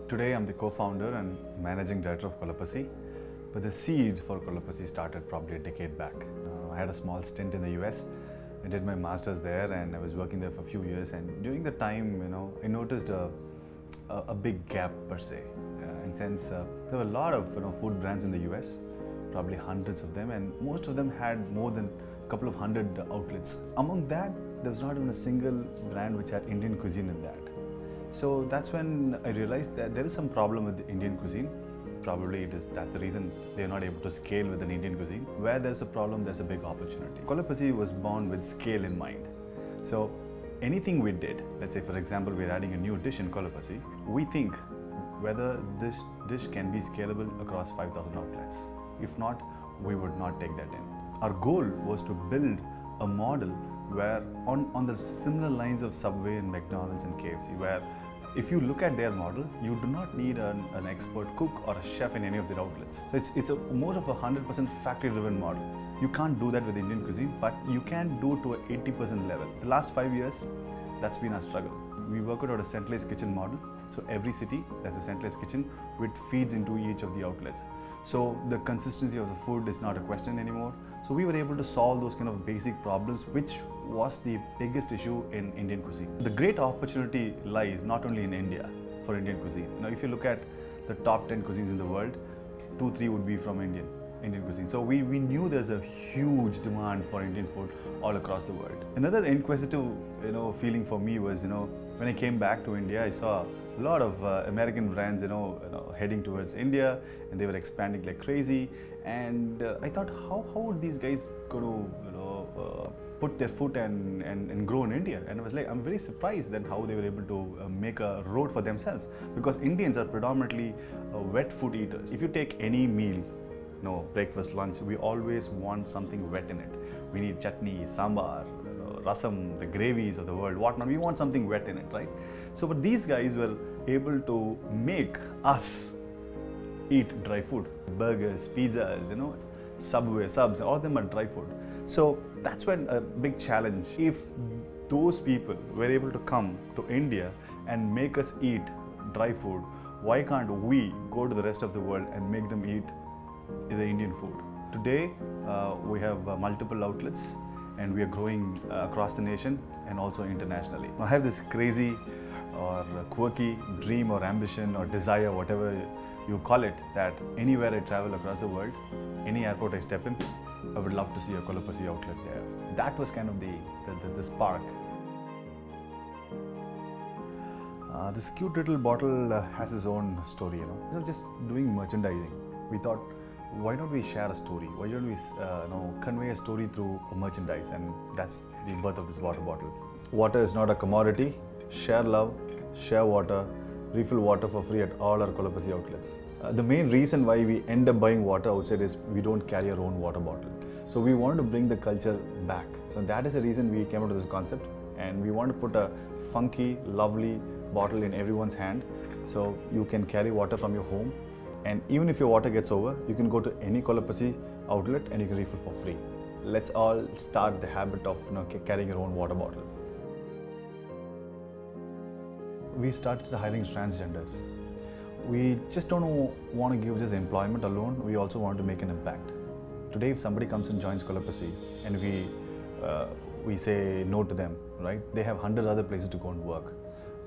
Today I'm the co-founder and managing director of Kolapasi, but the seed for Kolapasi started probably a decade back. I had a small stint in the US. I did my master's there and I was working there for a few years, and during the time, I noticed a big gap per se. In sense, there were a lot of food brands in the US, probably hundreds of them, and most of them had more than a couple of hundred outlets. Among that, there was not even a single brand which had Indian cuisine in that. So that's when I realized that there is some problem with the Indian cuisine. Probably that's the reason they're not able to scale with an Indian cuisine. Where there's a problem, there's a big opportunity. Kolapasi was born with scale in mind. So anything we did, let's say for example, we're adding a new dish in Kolapasi, we think whether this dish can be scalable across 5,000 outlets. If not, we would not take that in. Our goal was to build a model where on the similar lines of Subway and McDonald's and KFC, where if you look at their model, you do not need an expert cook or a chef in any of their outlets. So it's more of a 100% factory-driven model. You can't do that with Indian cuisine, but you can do it to an 80% level. The last 5 years, that's been our struggle. We work out a centralized kitchen model. So every city, there's a centralized kitchen which feeds into each of the outlets. So the consistency of the food is not a question anymore. So we were able to solve those kind of basic problems, which was the biggest issue in Indian cuisine. The great opportunity lies not only in India for Indian cuisine. Now, if you look at the top 10 cuisines in the world, 2-3 would be from Indian cuisine. So we knew there's a huge demand for Indian food all across the world. Another inquisitive feeling for me was when I came back to India, I saw a lot of American brands heading towards India, and they were expanding like crazy. And I thought, how would these guys go to put their foot and grow in India? And I was like, I'm very surprised then how they were able to make a road for themselves, because Indians are predominantly wet food eaters. If you take any meal, breakfast, lunch, we always want something wet in it. We need chutney, sambar, rasam, the gravies of the world, whatnot. We want something wet in it, right? So, but these guys were able to make us eat dry food. Burgers, pizzas, Subway, subs, all of them are dry food. So that's when a big challenge. If those people were able to come to India and make us eat dry food, why can't we go to the rest of the world and make them eat the Indian food? Today, we have multiple outlets, and we are growing across the nation and also internationally. I have this crazy or quirky dream or ambition or desire, whatever you call it, that anywhere I travel across the world, any airport I step in, I would love to see a Kolapasi outlet there. That was kind of the spark. This cute little bottle has its own story, just doing merchandising. We thought, why don't we share a story? Why don't we convey a story through a merchandise? And that's the birth of this water bottle. Water is not a commodity. Share love, share water, refill water for free at all our Kolapasi outlets. The main reason why we end up buying water outside is we don't carry our own water bottle. So we wanted to bring the culture back. So that is the reason we came up with this concept, and we want to put a funky, lovely bottle in everyone's hand, so you can carry water from your home. And even if your water gets over, you can go to any Kolapasi outlet and you can refill for free. Let's all start the habit of carrying your own water bottle. We started hiring transgenders. We just don't want to give just employment alone. We also want to make an impact. Today, if somebody comes and joins Kolapasi, and we say no to them, right? They have 100 other places to go and work.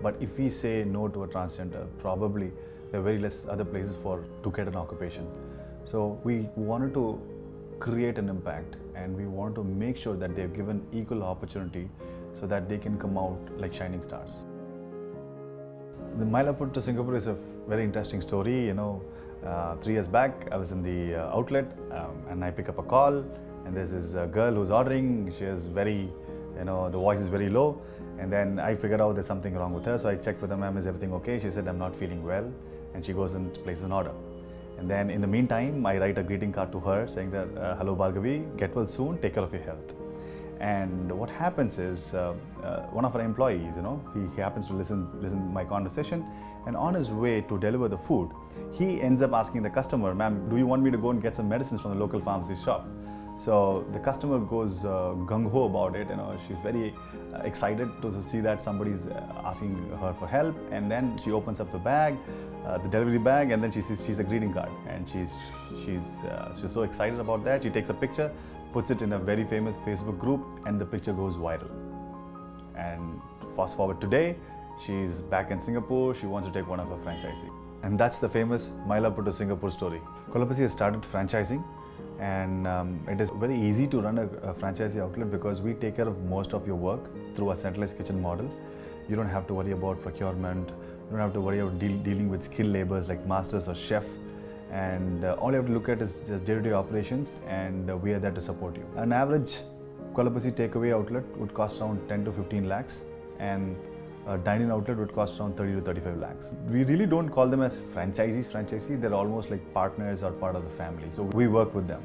But if we say no to a transgender, probably there are very less other places to get an occupation. So we wanted to create an impact, and we want to make sure that they're given equal opportunity so that they can come out like shining stars. The mile I put to Singapore is a very interesting story. 3 years back, I was in the outlet and I pick up a call, and there's this girl who's ordering. She is very, the voice is very low. And then I figured out there's something wrong with her. So I checked with her, ma'am, is everything okay? She said, I'm not feeling well. And she goes and places an order. And then in the meantime, I write a greeting card to her saying that, hello Bhargavi, get well soon, take care of your health. And what happens is, one of our employees, he happens to listen to my conversation, and on his way to deliver the food, he ends up asking the customer, ma'am, do you want me to go and get some medicines from the local pharmacy shop? So the customer goes gung-ho about it. She's very excited to see that somebody's asking her for help, and then she opens up the bag, the delivery bag, and then she sees a greeting card, and she's so excited about that. She takes a picture, puts it in a very famous Facebook group, and the picture goes viral. And fast forward today, she's back in Singapore. She wants to take one of her franchisees, and that's the famous Maila Put to Singapore story. Kolapasi has started franchising, and it is very easy to run a franchisee outlet because we take care of most of your work through a centralized kitchen model. You don't have to worry about procurement. You don't have to worry about dealing with skilled laborers like masters or chef. And all you have to look at is just day-to-day operations, and we are there to support you. An average Kolapasi takeaway outlet would cost around 10 to 15 lakhs, and a dine-in outlet would cost around 30 to 35 lakhs. We really don't call them as franchisees. They're almost like partners or part of the family. So we work with them.